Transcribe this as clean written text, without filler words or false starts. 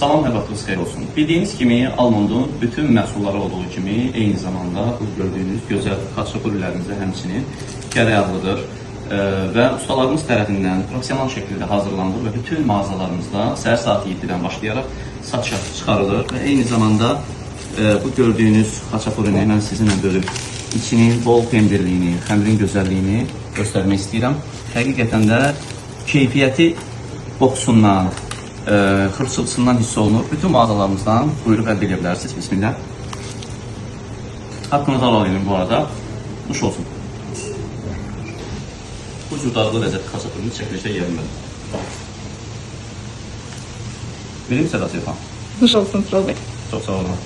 Salam və vaxtınız xeyir olsun. Bildiyiniz kimi Almondun bütün məhsulları olduğu kimi eyni zamanda bu gördüyünüz gözəl xaçapurilərimizə həmçinin gərək yağlıdır və ustalarımız tərəfindən professional şəkildə hazırlanır və bütün mağazalarımızda səhər saat 7-dən başlayaraq satışa çıxarılır və eyni zamanda bu gördüyünüz xaçapurini mən sizinlə bölüb içinin bol pendirliyini, xəmirin gözəlliyini göstərmək istəyirəm. Həqiqətən də keyfiyyəti qoxusundan, xırçılısından hiss olunur. Bütün mağazalarımızdan buyruq əldə edə bilərsiniz. Bismillah. Haqqınızı alayım bu arada. Nuş olsun. Bu cür dadlı ləzzətli xaçapurunu çəkilişdə yerinmədir. Birinci sədası yapalım. Nuş olsun Tural Bey. Çox sağ olun.